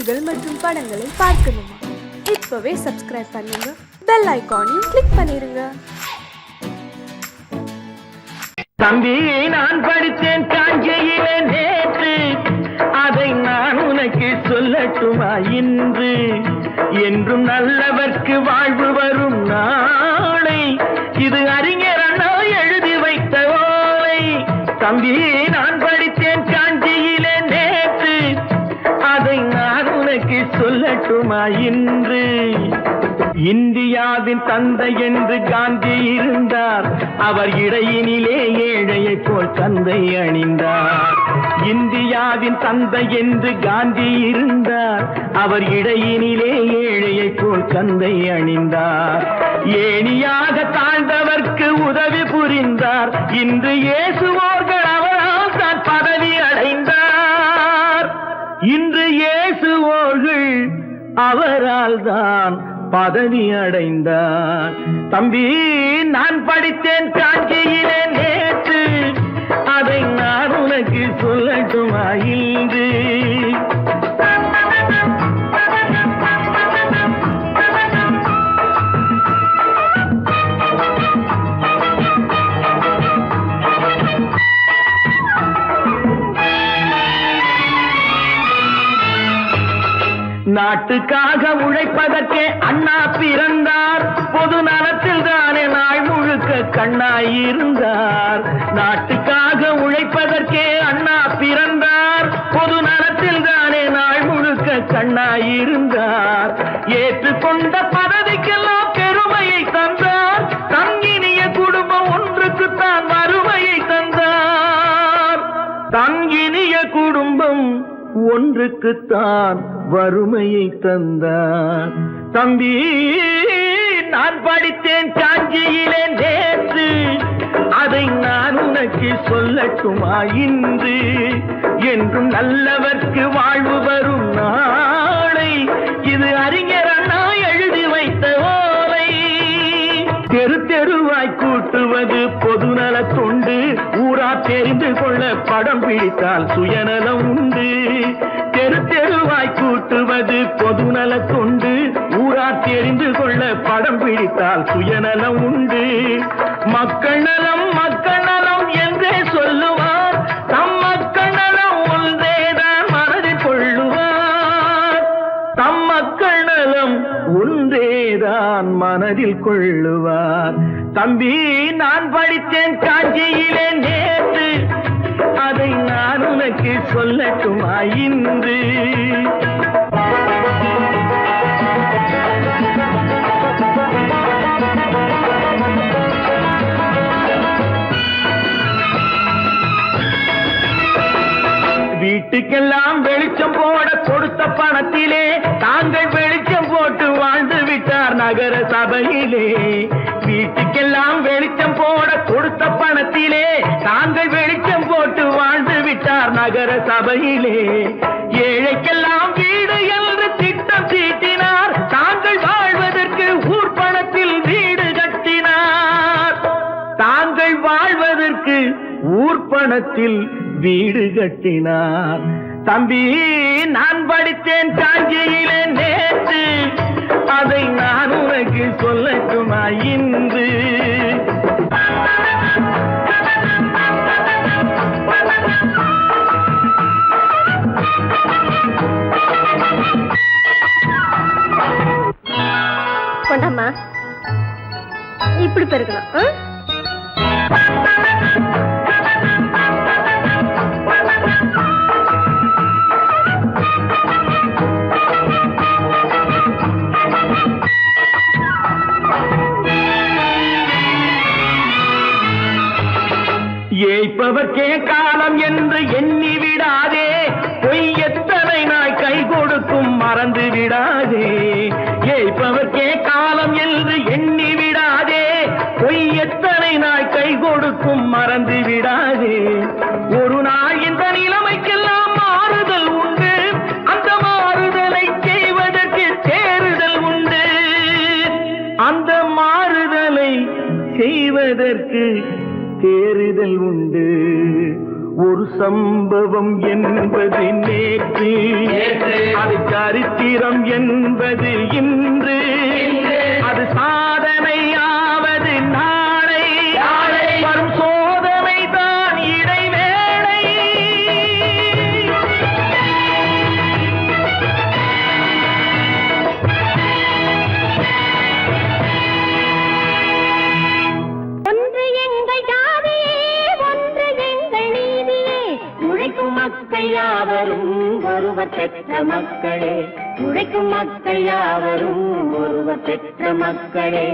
செய்திகள் மற்றும் படங்களை பார்க்கணுமா? இப்பவே சப்ஸ்கிரைப் பண்ணுங்க, பெல் ஐகானையும் கிளிக் பண்ணிருங்க. தம்பி, நான் படித்தேன் காஞ்சியிலே நேற்று, அதை நான் உனக்கு சொல்லட்டுமா இன்று? என்றும் நல்லவர்க்கு வாழ்வு வரும் நாளை, இது அறிஞர் அண்ணா எழுதி வைத்த ஓலை. தம்பி, நான் படித்தேன் காஞ்சியிலே நேற்று, அதை நான் உனக்கு சொல்லட்டுமா இன்று? இந்தியாவின் தந்தை என்று காந்தி இருந்தார், அவர் இடையினிலே ஏழையை போல் தந்தை அணிந்தார். இந்தியாவின் தந்தை என்று காந்தி இருந்தார், அவர் இடையினிலே ஏழையை போல் தந்தை அணிந்தார். ஏணியாக தாழ்ந்தவர்க்கு உதவி புரிந்தார், இன்று இயேசுவோர்கள் அவரால் தான் பதவி அடைந்தார். இன்று இயேசுவோர்கள் அவரால் தான் பதவி அடைந்தார். தம்பி, நான் படித்தேன் காஞ்சியிலே நேற்று, அதை நான் உனக்கு சொல்லட்டுமா இன்று? நாட்டுக்காக உழைப்பதற்கே அண்ணா பிறந்தார், பொது நலத்தில் தானே நாள் முழுக்க கண்ணாயிருந்தார். நாட்டுக்காக உழைப்பதற்கே அண்ணா பிறந்தார், பொது நலத்தில் தானே நாள் முழுக்க கண்ணாயிருந்தார். ஏற்றுக்கொண்ட பதவிக்கெல்லாம் பெருமையை தந்தார், தங்கினிய குடும்பம் ஒன்றுக்குத்தான் வறுமையை தந்தார். தங்கினிய குடும்பம் ஒன்றுக்குத்தான் வறுமையை தந்தார். தம்பி, நான் படித்தேன் காஞ்சியிலே நேற்று, அதை நான் உனக்கு சொல்லட்டுமா இன்று? என்றும் நல்லவர்க்கு வாழ்வு வரும் நாளை, இது அறிஞர் அண்ணா எழுதி வைத்த ஓலை. தெரு தெருவாய் கூட்டுவது பொதுநல தொண்டு, ஊரா தெரிந்து கொள்ள படம் பிடித்தால் சுயநலம் உண்டு. தெரு தெருவாய் கூட்டுவது பொதுநல தொண்டு, ஊரா தெரிந்து கொள்ள படம் பிடித்தால் சுயநலம் உண்டு. மக்கள் நலம் மக்கள் நலம் என்றே சொல்லுவார், தம் மக்கள் நலம் ஒன்றேதான் மனதில் கொள்ளுவார். தம் மக்கள் நலம் ஒன்றேதான் மனதில் கொள்ளுவார். தம்பி, நான் படித்தேன் காஞ்சியிலே நேற்று, அதை நான் உனக்கு சொல்லட்டுமா இன்று? வீட்டுக்கெல்லாம் வெளிச்சம் போட கொடுத்த பணத்திலே தாங்கள் வெளிச்சம் போட்டு வாழ்ந்து விட்டார் நகர சபையிலே. வீட்டுக்கெல்லாம் வெளிச்சம் போட கொடுத்த பணத்திலே தாங்கள் வெளிச்சம் போட்டு வாழ்ந்து விட்டார் நகர சபையிலே. ஏழைக்கெல்லாம் வீடு என்று திட்டம் தீட்டினார், தாங்கள் வாழ்வதற்கு ஊர் பணத்தில் வீடு கட்டினார். தாங்கள் வாழ்வதற்கு ஊர் பணத்தில் வீடு கட்டினார். தம்பி, நான் படித்தேன் காஞ்சியிலே நேற்று, அதை நான் உனக்கு சொல்லட்டுமா இன்று? கொண்டாமா, இப்படி பெருக்கலாம். ஏய்ப்பவர்க்கே காலம் என்று எண்ணி விடாதே, பொய் எத்தனை நாய் கை கொடுக்கும் மறந்து விடாதே. ஏய்ப்பவர்க்கே காலம் என்று எண்ணி விடாதே, பொய் எத்தனை நாய் கை கொடுக்கும் மறந்து விடாதே. ஒரு நாள் இந்த நிலைமைக்கெல்லாம் மாறுதல் உண்டு, அந்த மாறுதலை செய்வதற்கு தேறுதல் உண்டு. அந்த மாறுதலை செய்வதற்கு தேறுதல் உண்டு. ஒரு சம்பவம் என்பது நேற்று, அதை மக்களே, உழைக்கும் மக்கள் யாவரும் ஒருவர் பெற்ற மக்களே.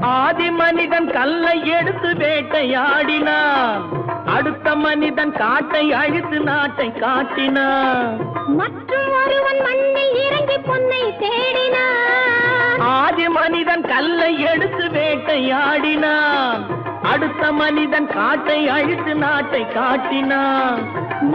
ஆதி மனிதன் கல்லை எடுத்து வேட்டையாடினான், அடுத்த மனிதன் காட்டை அழித்து நாட்டை காட்டினான். மற்றும் ஒருவன் மண்ணில் இறங்கி பொன்னை தேடினான். ஆதி மனிதன் கல்லை எடுத்து வேட்டையாடினான், அடுத்த மனிதன் காட்டை அழித்து நாட்டை காட்டினான்.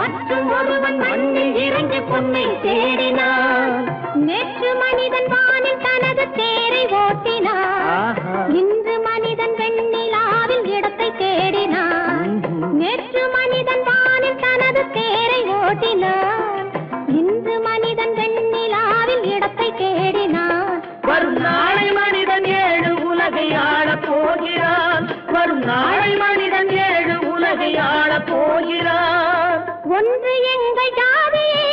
மற்றும் ஒருவன் மண்ணில் இறங்கி பொன்னை தேடினான். நேற்று மனிதன் வானில் தனது தேரை ஓட்டினான். இன்று மனிதன் வெண்ணிலாவில் இடத்தை தேடினான். நேற்று மனிதன் வானில் தனது தேரை ஓட்டினான். இன்று மனிதன் வெண்ணிலாவில் இடத்தை தேடினான். வரும் நாளை மனிதன் 7 உலகை ஆளப் போகிறான். வரும் நாளை மனிதன் 7 உலகை ஆளப் போகிறான். ஒன்று எங்கள் ஜாதியே,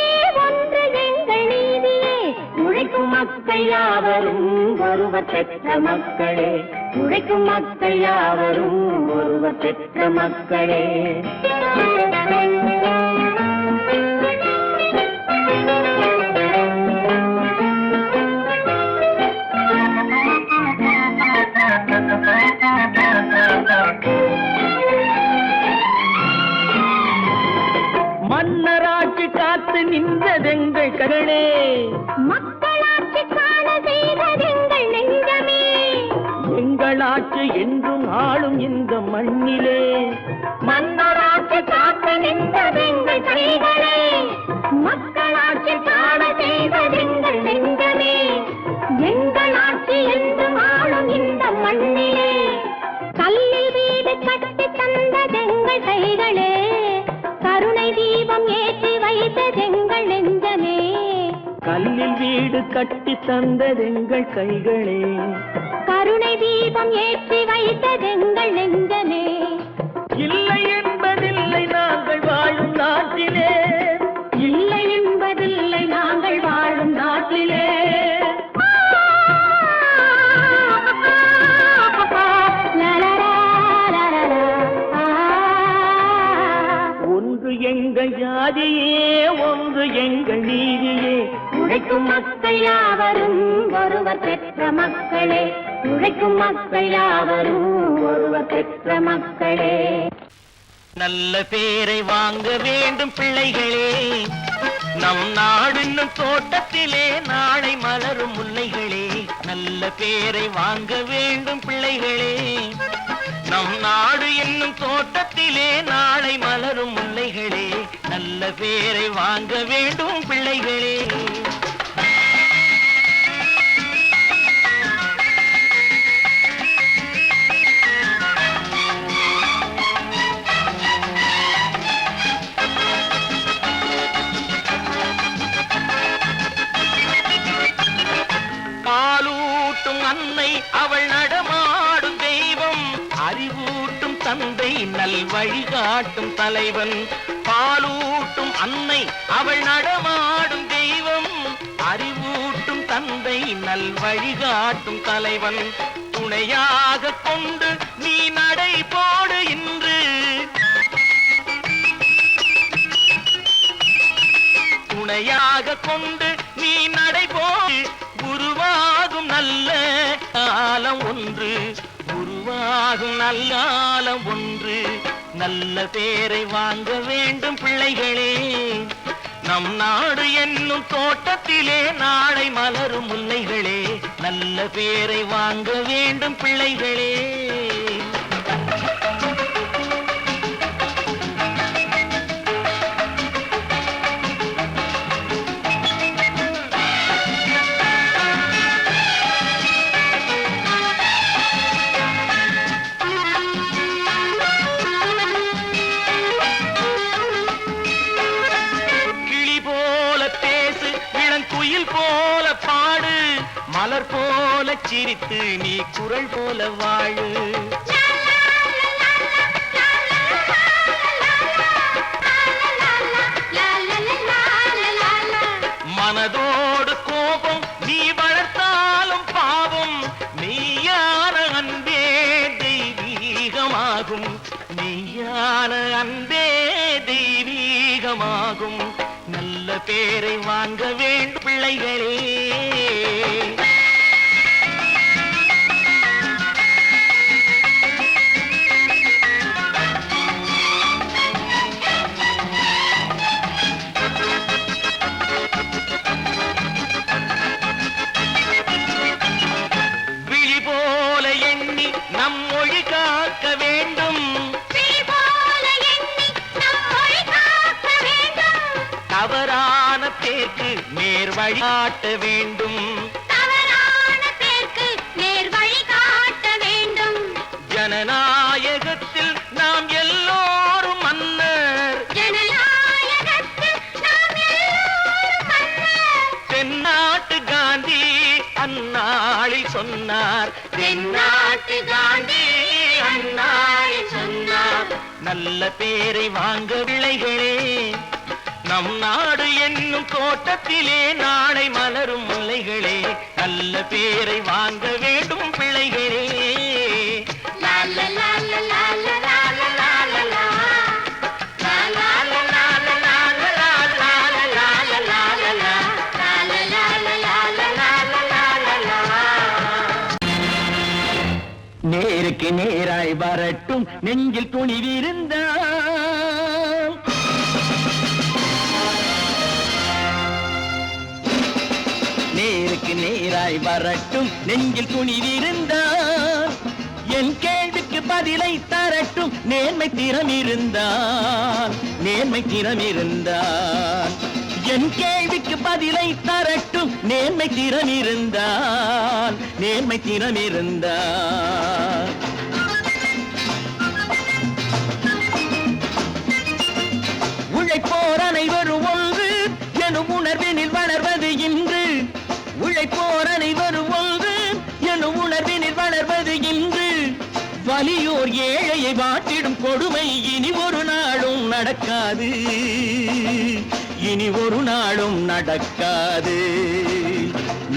ஒன்று எங்கள் நீதியே. உழைக்கும் மக்கள் யாவரும் ஒருவர் பெற்ற மக்களே, உழைக்கும் மக்கள் யாவரும் ஒருவர் பெற்ற மக்களே. மன்னராட்சி காத்து நின்றதெங்கள் கரணே, மக்களாட்சி காண செய்ததெங்கள் நெஞ்சமே. எங்களாட்சி என்றும் ஆளும் இந்த மண்ணிலே. மன்னராட்சி காத்து நின்றதெங்கள் கைகளே. மக்களாட்சி காண செய்ததெங்கள் நெஞ்சமே. எங்களாட்சி என்றும் ஆளும் இந்த மண்ணிலே. கல்லில் வீடு கட்டி தந்ததெங்கள் கைகளே. கருணை தீபம் ஏற்றி வைத்ததெங்கள் நெஞ்சமே. கல்லில் வீடு கட்டி தந்ததெங்கள் கைகளே. கருணை தீபம் ஏற்றி வைத்ததெங்கள் நெஞ்சமே. இல்லை என்பதில்லை நாங்கள் வாழும் நாட்டிலே, இல்லை என்பதில்லை நாங்கள் வாழும் நாட்டிலே. ஒன்று எங்கள் ஜாதியே, ஒன்று எங்கள் நீதியே. உழைக்கும் மக்கள் யாவரும் ஒருவர் பெற்ற மக்களே. உழைக்கும் மக்கள் யாவரும் ஒருவர் பெற்ற மக்களே. நல்ல பேரை வாங்க வேண்டும் பிள்ளைகளே, நம் நாடு என்னும் தோட்டத்திலே நாளை மலரும் முல்லைகளே. நல்ல பேரை வாங்க வேண்டும் பிள்ளைகளே, நம் நாடு என்னும் தோட்டத்திலே நாளை மலரும் முல்லைகளே. நல்ல பேரை வாங்க வேண்டும் பிள்ளைகளே. பாலூட்டும் அன்னை அவள் நடமாடும் தெய்வம், அறிவூட்டும் தந்தை நல் வழிகாட்டும் தலைவன். பாலூட்டும் அன்னை அவள் நடமாடும் தெய்வம், அறிவூட்டும் தந்தை நல் வழிகாட்டும் தலைவன். துணையாக கொண்டு நீ நடை போடு இன்று, துணையாக கொண்டு நீ நடை போடு. உருவாகும் நல்ல காலம் ஒன்று, உருவாகும் நல்ல காலம் ஒன்று. நல்ல பேரை வாங்க வேண்டும் பிள்ளைகளே, நம் நாடு என்னும் தோட்டத்திலே நாளை மலரும் முல்லைகளே. நல்ல பேரை வாங்க வேண்டும் பிள்ளைகளே. போல பாடு, மலர் போல சிரித்து நீ குரல் போல வாழு. மனதோடு கோபம் நீ வளர்த்தாலும் பாவம், மெய்யான அன்பே தெய்வீகமாகும், மெய்யான அன்பே தெய்வீகமாகும். நல்ல பேரை வாங்க வேண்டும் பிள்ளைகளே. விழி போல எண்ணி நம் மொழி காக்க வேண்டும், தவறான பேருக்கு நேர் வழிகாட்ட வேண்டும், ஜனநாயகத்தில் நாம் எல்லோரும் மன்னர், தென்னாட்டு காந்தி அந்நாளில் சொன்னார், தென்னாட்டு காந்தி அந்நாளில் சொன்னார். நல்ல பேரை வாங்க பிள்ளைகளே, நம் நாடு என்னும் தோட்டத்திலே நாளை மலரும் முல்லைகளே. நல்ல பேரை வாங்க வேண்டும் பிள்ளைகளே. நேருக்கு நேராய் வரட்டும் நெஞ்சில் துணிவிருந்தால், நேருக்கு நேராய் வரட்டும் நெஞ்சில் துணிவிருந்தால், என் கேள்விக்கு பதிலை தரட்டும் நேர்மை திறம் இருந்தால், நேர்மை திறம் இருந்தால். என் கேள்விக்கு பதிலை தரட்டும் நேர்மை திறம் இருந்தால், நேர்மை திறம் இருந்தால். உழைப்போர் அனைவரும் ஒன்று எனும் உணர்வினில் வளர்வது இன்று, உழைப்போர் அனைவரும் ஒன்று எனும் உணர்வினில் வளர்வது இன்று. வலியோர் ஏழையை வாட்டிடும் கொடுமை இனி ஒரு நாளும் நடக்காது, இனி ஒரு நாளும் நடக்காது.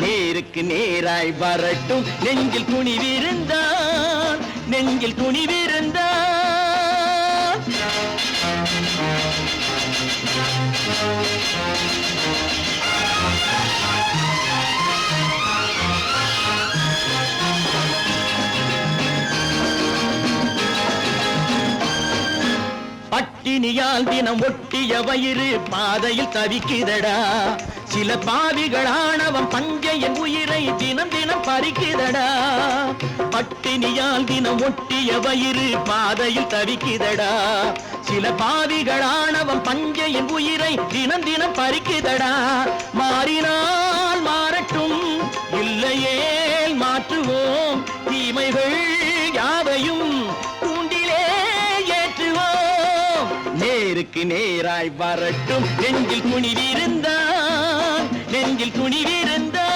நேருக்கு நேராய் வரட்டும் நெஞ்சில் துணிவிருந்தால், நெஞ்சில் துணிவிருந்தால். பட்டினியால் தினம் ஒட்டிய வயிறு பாதையில் தவிக்குதடா, சில பாவிகளானவன் பஞ்சையின் உயிரை தினம் தினம் பறிக்குதடா. பட்டினியால் தினம் ஒட்டிய வயிறு பாதையில் தவிக்குதடா, சில பாவிகளானவன் பஞ்சையின் உயிரை தினம் தினம் பறிக்குதடா. மாறினால் மாறட்டும், இல்லையே மாற்றுவோம், தீமைகள் யாவையும் தூண்டிலே ஏற்றுவோம். நேருக்கு நேராய் வரட்டும் நெஞ்சில் துணிவிருந்தால், நெஞ்சில் துணிவிருந்தால்.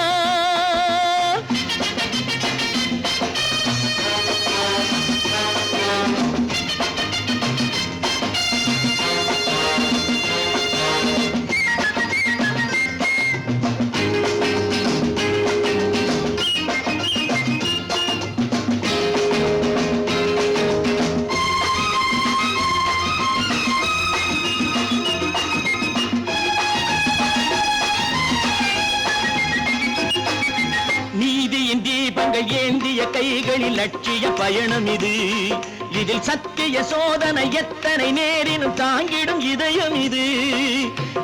நீதியின் தீபங்கள் ஏந்திய கைகளில் லட்சிய பயணம் இது, இதில் சத்திய சோதனை எத்தனை நேரினும் தாங்கிடும் இதயம் இது.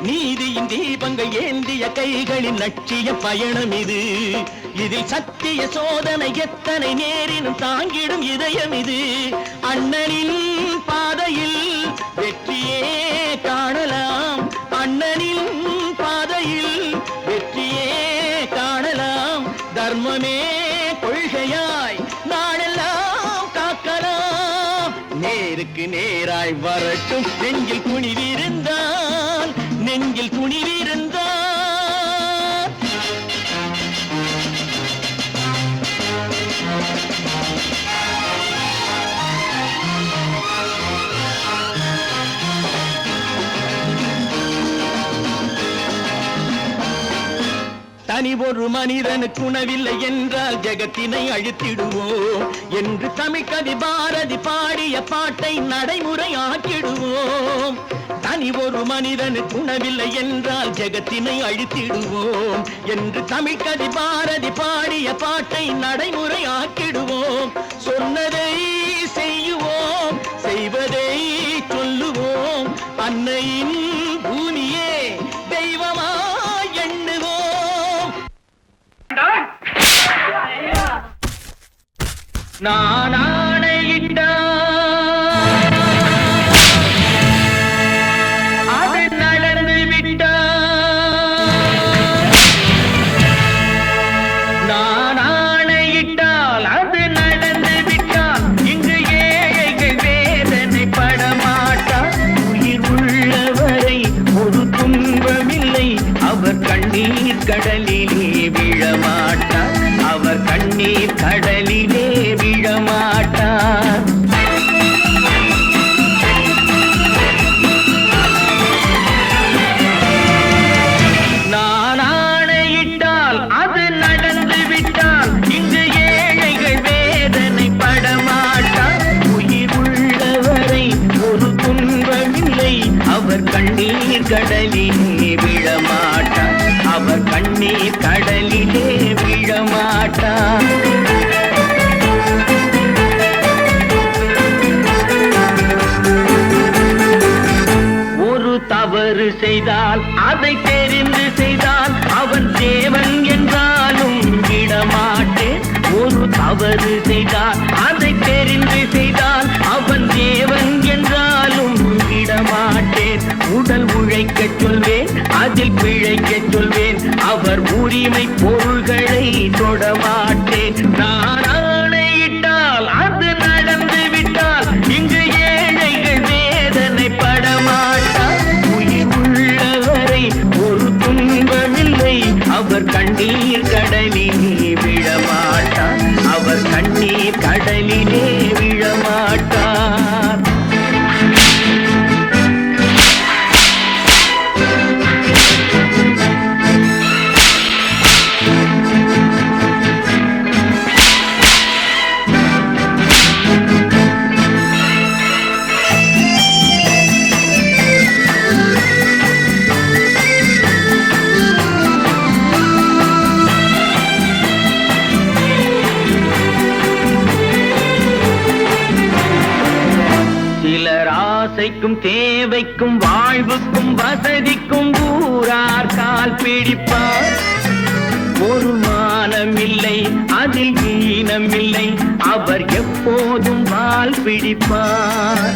நீதியின் தீபங்கள் ஏந்திய கைகளில் லட்சிய பயணம் இது, இதில் சத்திய சோதனை எத்தனை நேரினும் தாங்கிடும் இதயம் இது. அண்ணனின் பாதையில் வெற்றியே காணலாம், அண்ணனின் பாதையில் வெற்றியே காணலாம். தர்மமே கொள்கையாய் நாடெல்லாம் காக்கலாம். நேருக்கு நேராய் வரட்டும் நெஞ்சில் துணிவிருந்தால், நெஞ்சில் துணிவிருந்தால். தனி ஒரு மனிதனுக்கு உணவில்லை என்றால் ஜெகத்தினை அழித்திடுவோம் என்று தமிழ் கவி பாரதி பாடிய பாட்டை நடைமுறையாக்கிடுவோம். தனி ஒரு மனிதனுக்கு உணவில்லை என்றால் ஜெகத்தினை அழித்திடுவோம் என்று தமிழ் கவி பாரதி பாடிய பாட்டை நடைமுறையாக்கிடுவோம். சொன்னதை செய்யுவோம், செய்வதை சொல்லுவோம், அன்னையின் பூமியே தெய்வமா எண்ணுவோம். நான் ஆணையிட்டால் அது நடந்து விட்டால், நான் ஆணையிட்டால் அது நடந்து விட்டால், இங்கு ஏழைகள் வேதனை படமாட்டார். உயிர் உள்ளவரை ஒரு துன்பமில்லை, அவர் கண்ணீர் கடலிலே விழமாட்டார், அவர் கண்ணீர் கடலிலே விழமாட்டார். நான் ஆணையிட்டால் அது நடந்து விட்டால், இங்கு ஏழைகள் வேதனை படமாட்டார். உயிர் உள்ளவரை ஒரு துன்பமில்லை, அவர் கண்ணீர் கடலிலே விழமாட்டார், அவர் கண்ணீர் கடலிலே விழமாட்டார். ஒரு தவறு செய்தால் அதை தெரிந்து செய்தால் அவன் தேவன் என்றாலும் விடமாட்டேன். ஒரு தவறு செய்தால் அதை தெரிந்து செய்தால் அவன் தேவன் என்றாலும் விடமாட்டேன். உடல் உழைக்கச் சொல்வேன், அதில் பிழைக்கச் சொல்வேன், அவர் உரிமை பொருள்களை தொடமாட்டேன். நான் ஆணையிட்டால் அது நடந்து விட்டால், இங்கு ஏழைகள் வேதனை படமாட்டார். உயிர் உள்ளவரை ஒரு துன்பமில்லை, அவர் கண்ணீர் கடலிலே விழமாட்டார், அவர் கண்ணீர் கடலிலே விழமாட்டார். சிலர் ஆசைக்கும் தேவைக்கும் வாழ்வுக்கும் வசதிக்கும் ஊரார் கால் பிடிப்பார். ஒரு மானமில்லை, அதில் ஈனமில்லை, அவர் எப்போதும் வால் பிடிப்பார்.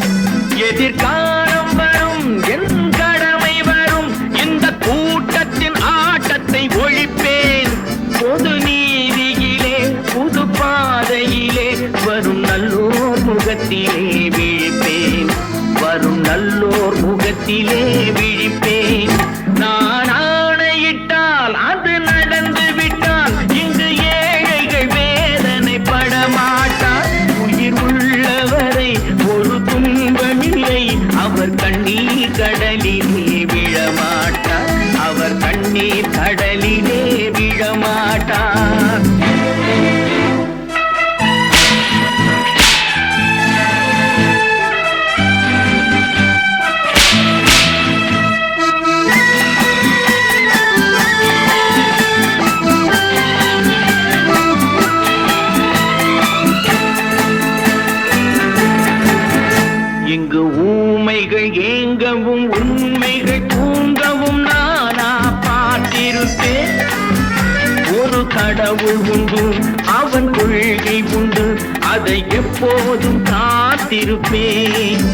எதிர்காலம் வரும், என் கடமை வரும், இந்த கூட்டத்தின் ஆட்டத்தை ஒழிப்பேன். பொது நீதியிலே புது பாதையிலே வரும் நல்லோர் முகத்திலே விழிப்பேன், வரும் நல்லோர் முகத்திலே விழிப்பேன். நான் ஆணையிட்டால் அது நடந்து விட்டால், இங்கு ஏழைகள் வேதனை படமாட்டார். உயிர் உள்ளவரை ஒரு துன்பமில்லை, அவர் கண்ணீர் கடலிலே விழமாட்டார், அவர் கண்ணீர் கடலிலே விழமாட்டார். இங்கு ஊமைகள் ஏங்கவும் உண்மைகள் தூங்கவும் நானா பார்த்திருப்பேன். ஒரு கடவுள் உண்டு, அவன் கொள்கை உண்டு, அதை எப்போதும் காத்திருப்பேன்.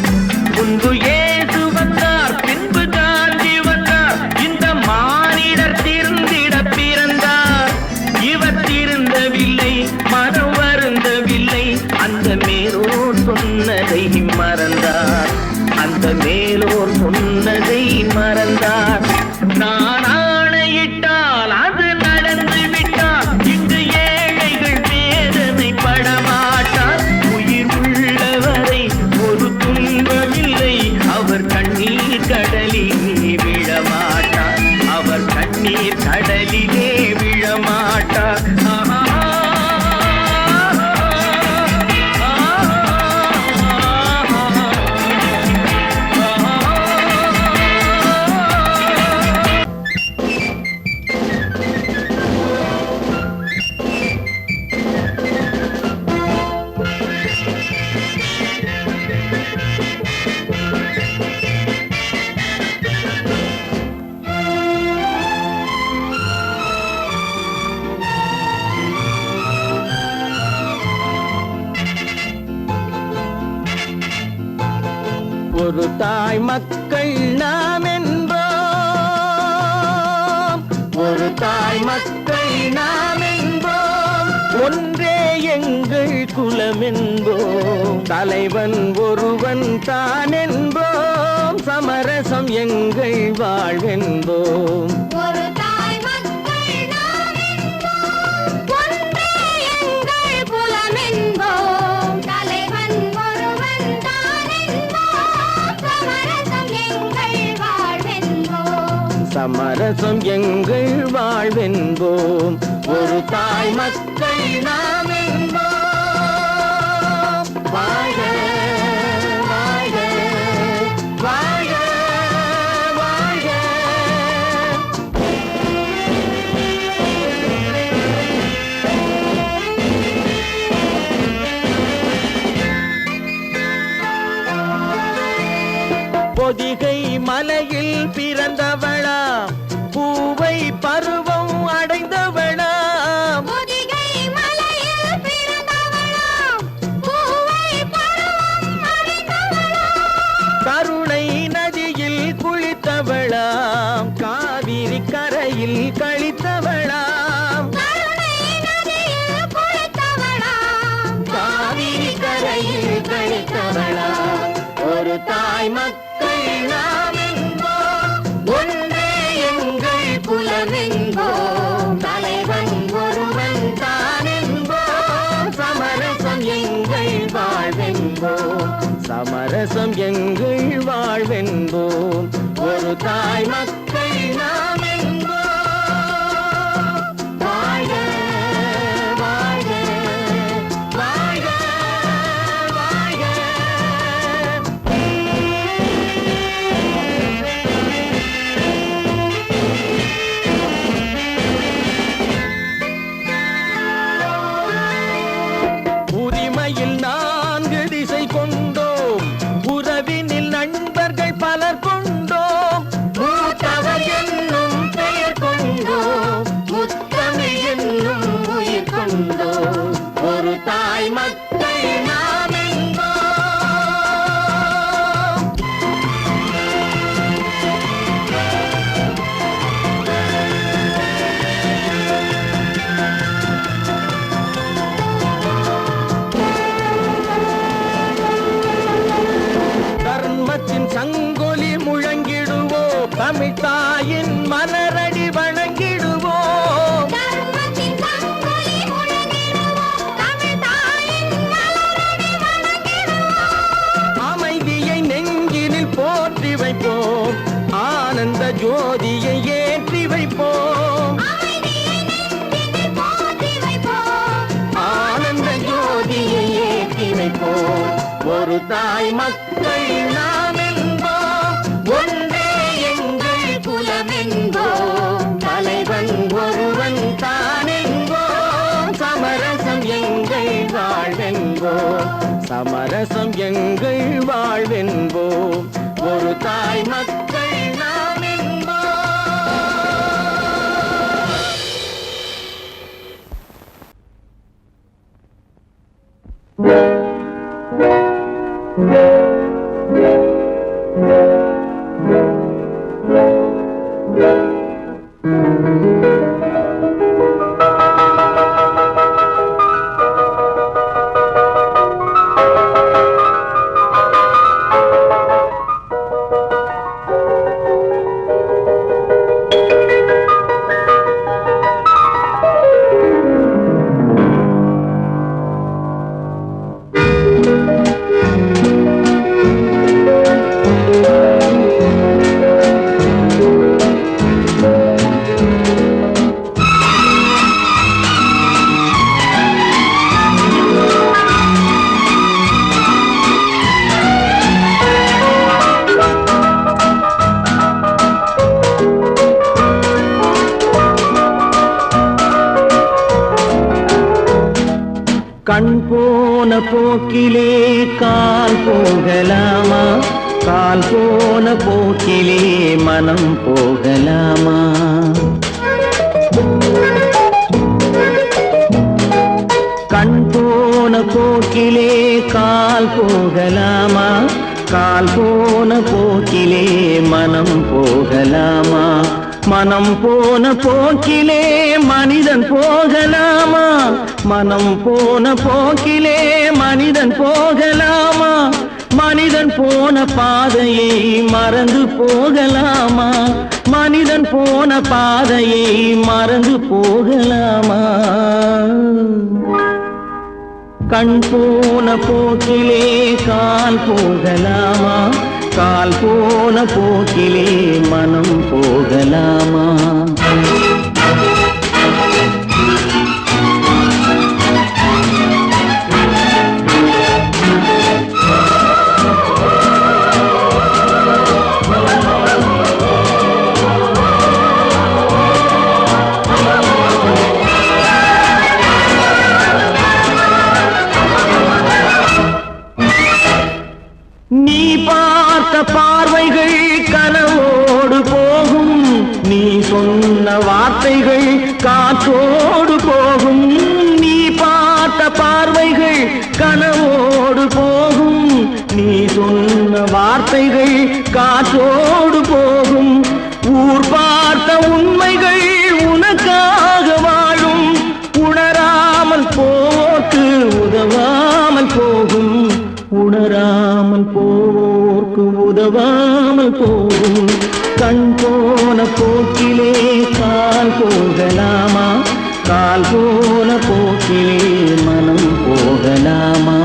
முன்பு இயேசு வந்தார், பின்பு காந்தி வந்தார், இந்த மானிடர் திருந்திட பிறந்தார். இவர் திருந்தவில்லை, மனம் வருந்தவில்லை, அந்த மேலோர் சொன்னதை மறந்தார், அந்த மேலோர் சொன்னதை மறந்தார். நான் ஆணையிட்டால் அது நடந்து விட்டால், இங்கு ஏழைகள் வேதனை படமாட்டார். உயிர் உள்ளவரை ஒரு துன்பமில்லை, அவர் கண்ணீர் கடலிலே விழமாட்டார், அவர் கண்ணீர் கடலிலே விழ ஒரு தாய் மக்கள் நாம் என்போம், ஒரு தாய் மக்கள் நாம் என்போம், ஒன்றே எங்கள் குலம் என்போம், தலைவன் ஒருவன் தான் என்போம், சமரசம் எங்கள் வாழ்வென்போம். ஒரு தாய் மக்கள் நாம் என்போம், ஒன்றே எங்கள் குலம் என்போம், தலைவன் ஒருவன் தான் என்போம், சமரசம் எங்கள் வாழ்வென்போம். சமரசம் எங்கள் வாழ்வென்போம். ஒரு தாய் மக்கள் நாம் என்போம். வாழ்க வாழ்க வாழ்க வாழ்க. பொதிகை மலையில் பிறந்தவளா, பூவை பருவம் அடைந்தவளா, பொதிகை மலையில் பிறந்தவளாம், பூவை பருவம் அடைந்தவளாம், கருணை நதியில் குளித்தவளாம், காவிரி கரையில் கழித்தவளாம், கருணை நதியில் குளித்தவளாம், காவிரி கரையில் கழித்தவளாம். ஒரு தாய் மக்கள் நாம் என்போம், ஒன்றே எங்கள் குலம் என்போம், தலைவன் ஒருவன் தான் என்போம், சமரசம் எங்கள் வாழ்வென்போம், சமரசம் எங்கள் வாழ்வென்போம். ஒரு தாய் மக்கள் நாம் என்போம். வாழ்க வாழ்க வாழ்க வாழ்க. உரிமையில் 4 திசை கொண்டோம், உறவினில் நண்பர்கள் பலர் கொண்டோம், மூத்தவர் என்னும் பெயர் கொண்டோம், முத்தமிழ் என்னும் உயிர் கொண்டோம். ஒரு தாய் மக்கள் நாம் என்போம். தர்மத்தின் சங்கொலி முழங்கிடுவோம், தமிழ் தாயின் மலரடி வணங்கிடுவோம், தர்மத்தின் சங்கொலி முழங்கிடுவோம், தமிழ் தாயின் மலரடி வணங்கிடுவோம், அமைதியை நெஞ்சினில் போற்றி வைப்போம், ஆனந்த ஜோதியை ஏற்றி வைப்போம், அமைதியை நெஞ்சினில் போற்றி வைப்போம், ஆனந்த ஜோதியை ஏற்றி வைப்போம். ஒரு தாய் மக்கள் நாம் என்போம், ஒன்றே எங்கள் குலம் என்போம், தலைவன் ஒருவன் தான் என்போம், சமரசம் எங்கள் வாழ்வென்போம், சமரசம் எங்கள் வாழ்வென்போம். ஒரு தாய் மக்கள் நாம் என்போம். கண் போன போக்கிலே கால் போகலாமா, கால் போன போக்கிலே மனம் போகலாமா, கண் போன போக்கிலே கால் போகலாமா, கால் போன போகலாமா? மனம் போன போக்கிலே மனிதன் போகலாமா? மனம் போன போக்கிலே மனிதன் போகலாமா? மனிதன் போன பாதையை மறந்து போகலாமா? மனிதன் போன பாதையை மறந்து போகலாமா? கண் போன போக்கிலே கால் போகலாமா? கால் போன போக்கிலே மனம் போகலாமா? நீ பார்த்த பார்வைகள் கனவோடு போகும், நீ சொன்ன வார்த்தைகள் காற்றோடு போகும். நீ பார்த்த பார்வைகள் கனவோடு போகும், நீ சொன்ன வார்த்தைகள் காற்றோடு போகும். ஊர் பார்த்த உண்மைகள் உனக்காக வாழும், உணராமல் போக்கு உதவாமல் போகும். உணராமல் போர்க்கு உதவாமல் போகும். கண் போன போக்கிலே கால் போகலாமா? கால் போன போக்கிலே மனம் போகலாமா?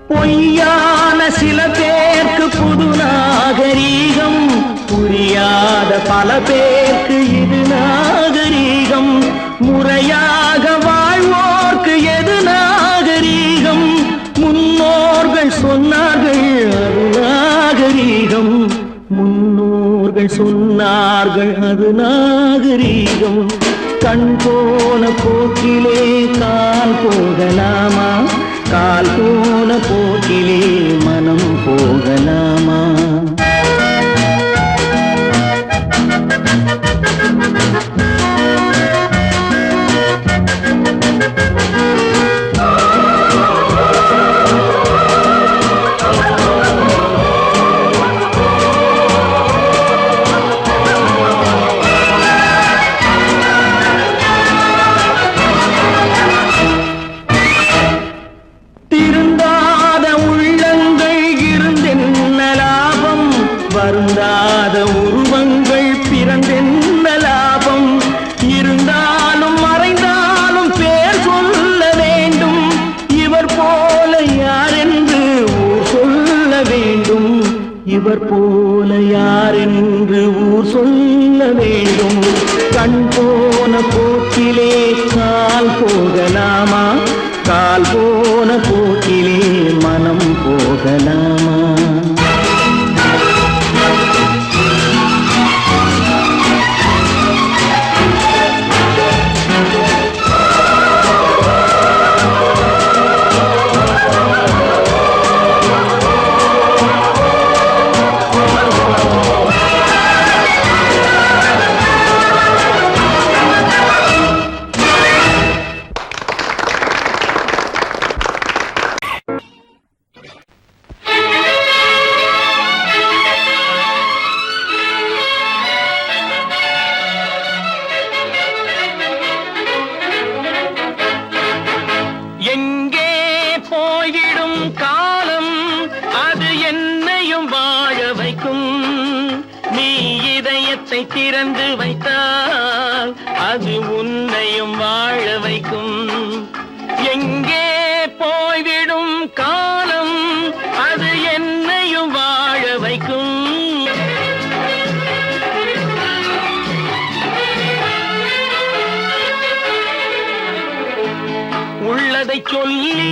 பொய்யான சில பேருக்கு புது நாகரீகம், புரியாத பல பேருக்கு இது நாகரீகம். முறையாக வாழ்வோர்க்கு எது நாகரீகம்? முன்னோர்கள் சொன்னார்கள் அது நாகரீகம். முன்னோர்கள் சொன்னார்கள் அது நாகரீகம். கண் போன போக்கிலே கால் போகலாமா? கால் போன போக்கிலே மனம் போகலாமா? திருந்தாத உள்ளங்கள் இருந்தென்ன லாபம்? வருந்தாத உருவங்கள் பிறந்தென்ன லாபம்? இருந்தாலும் மறைந்தாலும் பேர் சொல்ல வேண்டும். இவர் போல யாரென்று ஊர் சொல்ல வேண்டும். இவர் போல யாரென்று ஊர் சொல்ல வேண்டும். கண் போன போக்கிலே கால் போகலாமா? கால் போன போக்கிலே மனம் போகலாமா? எங்கே போய்விடும் காலம் அது என்னையும் வாழ வைக்கும். நீ இதயத்தை திறந்து வைத்தால் அது உன்னையும் வாழ வைக்கும். எங்கே போய்விடும் காலம் அது என்னையும் வாழ வைக்கும். உள்ளதை சொல்லி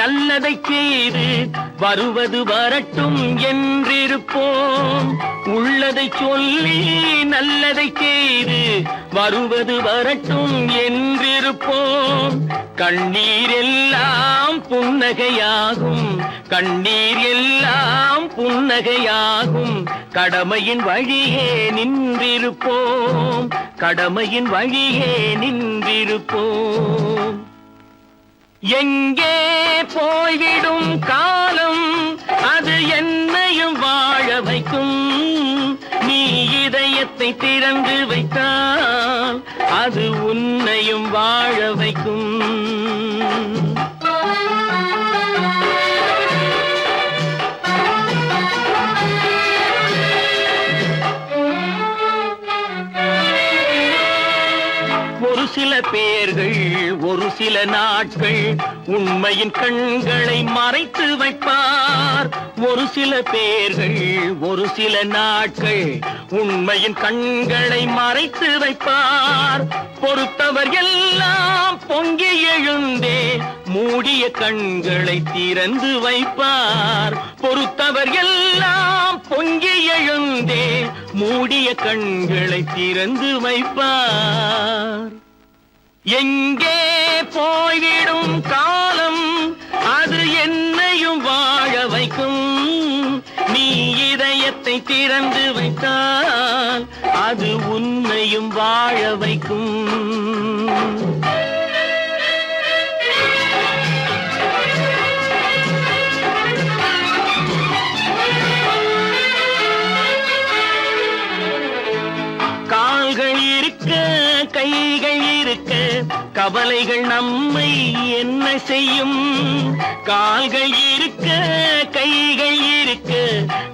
நல்லதை செய்து வருவது வரட்டும் என்றிருப்போம். உள்ளதை சொல்லி நல்லதை செய்து வருவது வரட்டும் என்றிருப்போம். கண்ணீர் எல்லாம் புன்னகையாகும், கண்ணீர் எல்லாம் புன்னகையாகும். கடமையின் வழியே நின்றிருப்போம், கடமையின் வழியே நின்றிருப்போம். எங்கே போய்விடும் காலம் அது என்னையும் வாழ வைக்கும். நீ இதயத்தை திறந்து வைத்தால் அது உன்னையும் வாழ வைக்கும். ஒரு சில பேர்கள் ஒரு சில நாட்கள் உண்மையின் கண்களை மறைத்து வைப்பார். ஒரு சில பேர்கள் ஒரு சில நாட்கள் உண்மையின் கண்களை மறைத்து வைப்பார். பொறுத்தவர் எல்லாம் பொங்கி எழுந்தே மூடிய கண்களை திறந்து வைப்பார். பொறுத்தவர் எல்லாம் பொங்கி எழுந்தே மூடிய கண்களை திறந்து வைப்பார். எங்கே போய்விடும் காலம் அது என்னையும் வாழ வைக்கும். நீ இதயத்தை திறந்து வைத்தால் அது உன்னையும் வாழ வைக்கும். கால்கள் இருக்க கைகள் இருக்க கவலைகள் நம்மை என்ன செய்யும். கால்கள் இருக்க கைகள் இருக்க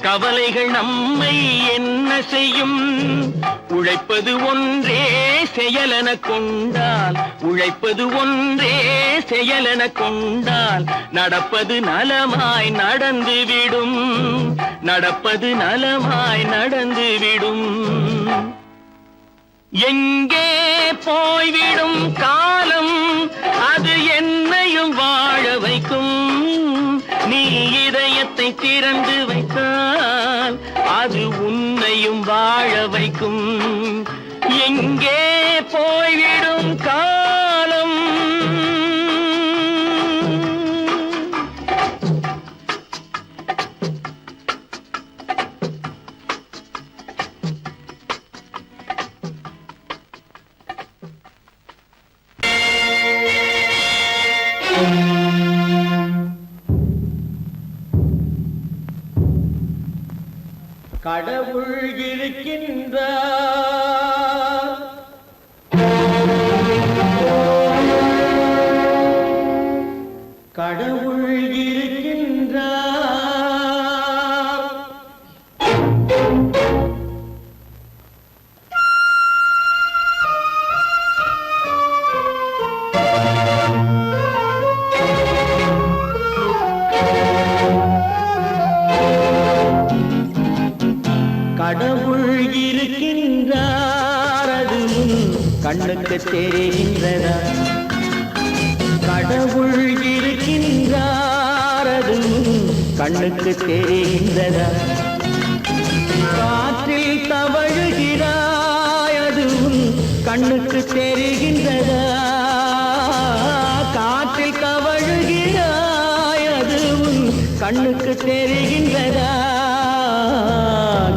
கவலைகள் நம்மை என்ன செய்யும். உழைப்பது ஒன்றே செயலென கொண்டால், உழைப்பது ஒன்றே செயலென கொண்டால் நடப்பது நலமாய் நடந்துவிடும், நடப்பது நலமாய் நடந்துவிடும். எங்கே போய்விடும் காலம் அது என்னையும் வாழ வைக்கும். நீ இதயத்தை திறந்து வைத்தால் அது உன்னையும் வாழ வைக்கும். எங்கே போய்விடும் காலம் கடவுள் இருக்கின்றார், கடவுள் இருக்கின்றார். கடவுள் இருக்கின்றார் அது கண்ணுக்கு தெரிகின்றதா. கடவுள் இருக்கின்றார் அது கண்ணுக்கு தெரிகின்றதா. காற்றில் தவழுகிறாய் அது கண்ணுக்கு தெரிகின்றதா. காற்றில் தவழுகிறாய் அது கண்ணுக்கு தெரிகின்றதா,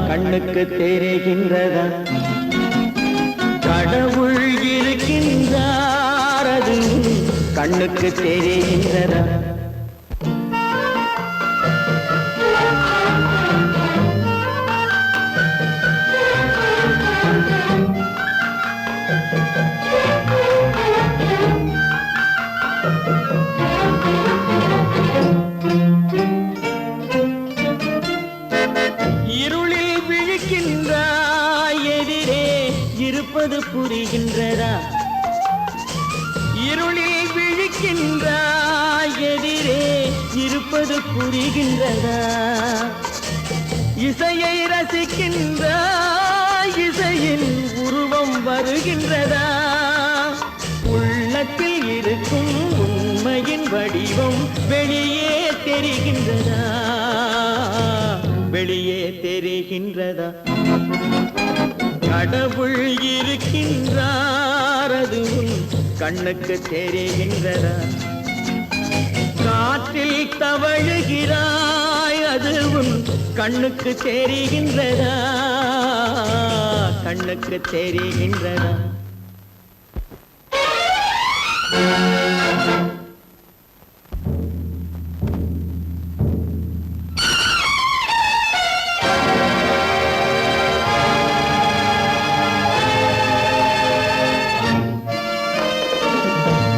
கண்ணுக்கு தெரிகின்றதா. கடவுள் இருக்கின்றார் அது கண்ணுக்கு தெரிகின்றதா. இருளில் விழிக்கின்றாய் எதிரே இருப்பது புரிகின்றதா. இருளில் விழிக்கின்றாய் எதிரே இருப்பது புரிகின்றதா. இசையை ரசிக்கின்றாய் இசையின் உருவம் வருகின்றதா. உள்ளத்தில் இருக்கும் உண்மை உண்மையின் வடிவம் வெளியே தெரிகின்றதா, வெளியே தெரிகின்றதா? கடவுள் இருக்கின்றார், அது உன் கண்ணுக்கு தெரிகின்றதா? காற்றில் தவழுகிறாய், அது உன் கண்ணுக்கு தெரிகின்றதா, கண்ணுக்கு தெரிகின்றதா?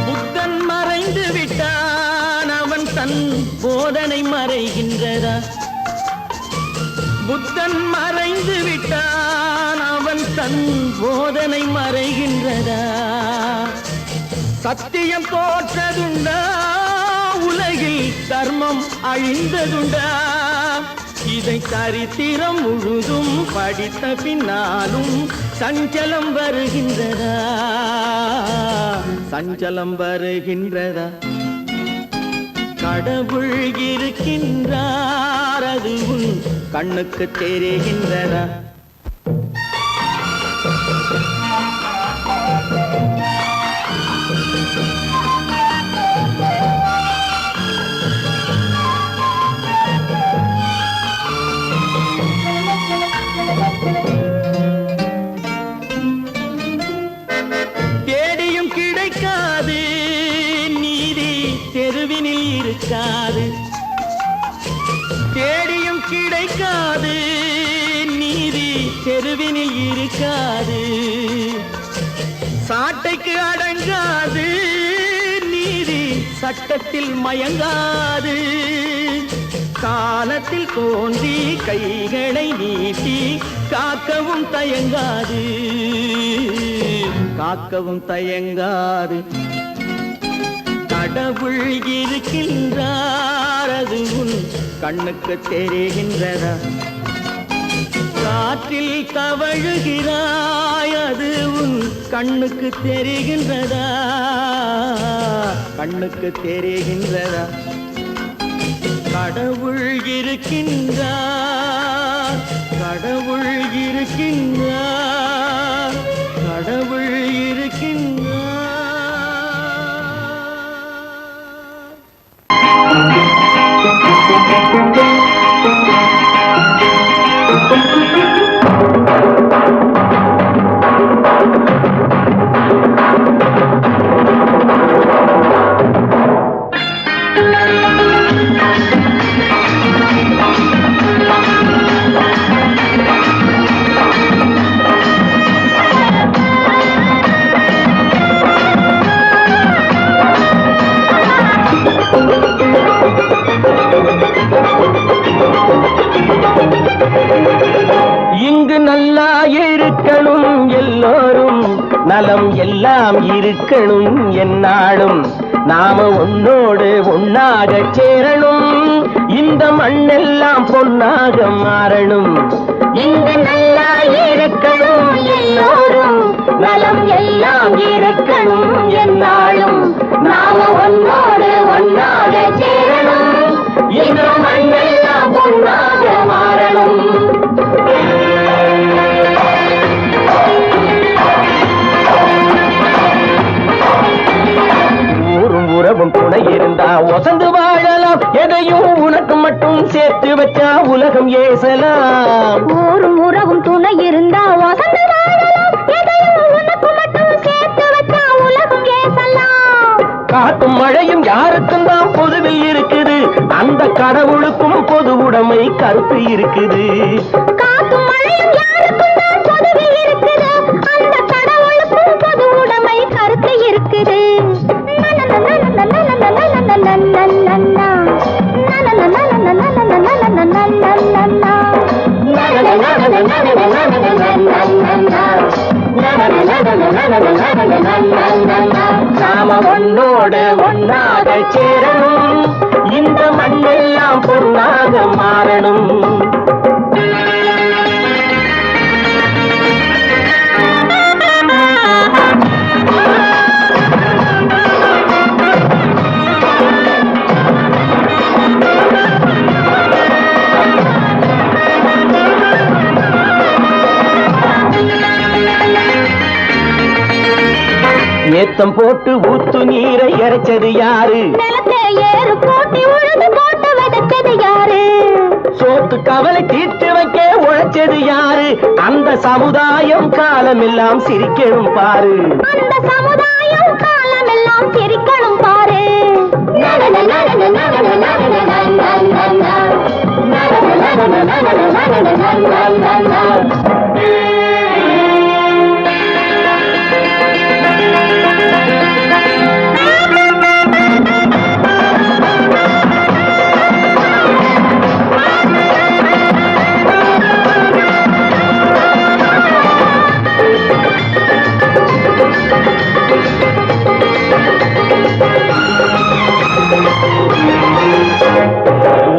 புத்தன் மறைந்து விட்டான், அவன் தன் போதனை மறைகின்றதா? புத்தன் மறைந்து விட்டான், அவன் தன் போதனை மறைகின்றதா? சத்தியம் தோற்றதுண்டா, உலகில் தர்மம் அழிந்ததுண்டா? இதை சரித்திரம் முழுதும் படித்த பின்னாலும் சஞ்சலம் வருகின்றதா, சஞ்சலம் வருகின்றதா? கடவுள் இருக்கின்றார், அது உன் கண்ணுக்கு தெரிகின்றதா? தேடியும் கிடைக்காது நீதி, தெருவினில் இருக்காது. தேடியும் கிடைக்காது நீதி, தெருவினில் இருக்காது. சாட்டைக்கு அடங்காது நீதி, சட்டத்தில் மயங்காது. காலத்தில் தோன்றி கைகளை நீட்டி காக்கவும் தயங்காது, காக்கவும் தயங்காது. கடவுள் இருக்கின்றார், அது உன் கண்ணுக்கு தெரிகின்றதா? காற்றில் தவழுகிறாய், அது உன் கண்ணுக்கு தெரிகின்றதா, கண்ணுக்கு தெரிகின்றதா? கடவுள் இருக்கின்றார், கடவுள் இருக்கின்றார், கடவுள் இருக்கின்றார். இங்கு நல்லா இருக்கணும் எல்லோரும், நலம் எல்லாம் இருக்கணும் என்னாலும். நாம உன்னோடு ஒன்னாக சேரணும், இந்த மண்ணெல்லாம் பொன்னாக மாறணும். இங்கு நல்லா இருக்கணும் எல்லோரும், நலம் எல்லாம் இருக்கணும் என்னாலும். நாம ஒன்னோடு ஒன்னாக சேரணும், இந்த மண்ணெல்லாம் பொன்னாக மாறணும். ஊரும் உறவும் துணை இருந்தா ஒசந்து வாழலாம், எதையும் உனக்கு மட்டும் சேர்த்து வச்சா உலகம் ஏசலாம். ஊரும் உறவும் துணை இருந்தா வசந்த வாழலாம், எதையும் உனக்கு மட்டும் சேர்த்து வச்சா உலகம் ஏசலாம். காத்தும் மழையும் யாருக்கும் தான் பொதுவில் இருக்குது, அந்த கடவுளுக்கும் பொது உடைமை கருத்து இருக்குது. காத்தும் மழையும் யாருக்கும் தான் பொதுவில் இருக்குது, அந்த கடவுளுக்கும் பொது உடைமை கருத்து இருக்குது. நாம ஒன்னோடு ஒன்னாக சேரணும், இந்த மண்ணெல்லாம் பொன்னாக மாறணும். முத்தம் போட்டு ஊத்து நீரை இறைச்சது யாரு? நிலத்தை ஏறு போட்டி உழுது போட்டு விதைச்சது யாரு? சோத்து கவலை தீர்த்து வைக்க உழைச்சது யாரு? அந்த சமுதாயம் காலமெல்லாம் சிரிக்கணும் பாரு. அந்த சமுதாயம் காலமெல்லாம் சிரிக்கணும் பாரு.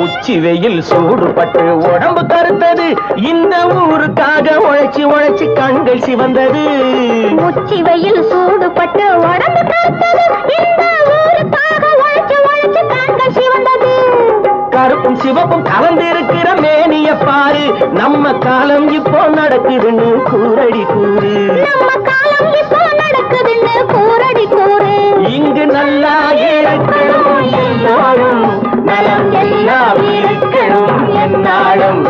உச்சி வெயில் சூடுபட்டு உடம்பு கருத்தது, இந்த ஊருக்காக உழைச்சி உழைச்சி கண்கள் சிவந்தது. உச்சி வெயில் சூடுபட்டு உடம்பு கருத்தது, இந்த ஊருக்காக உழைச்சு உழைச்சு கண்கள் சிவந்தது. கருப்பும் சிவப்பும் கலந்திருக்கிற மேனிய பாரு, நம்ம காலம் இப்போ நடக்குதுன்னு கூரடி கூறு. நம்ம காலம் இப்போ நடக்குதுன்னு கூரடி கூறு. இங்கு நல்லா இருக்கணும் எல்லாரும், நலம் எல்லாம் இருக்கணும் என்னாலும்.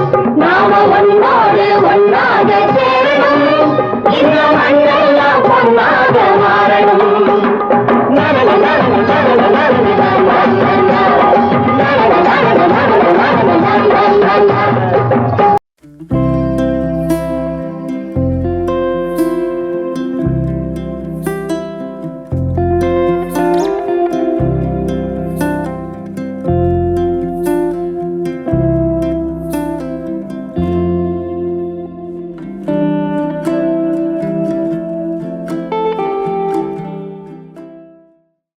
நாம ஒன்னோடு ஒன்னாக சேரணும். இந்த மண்ணை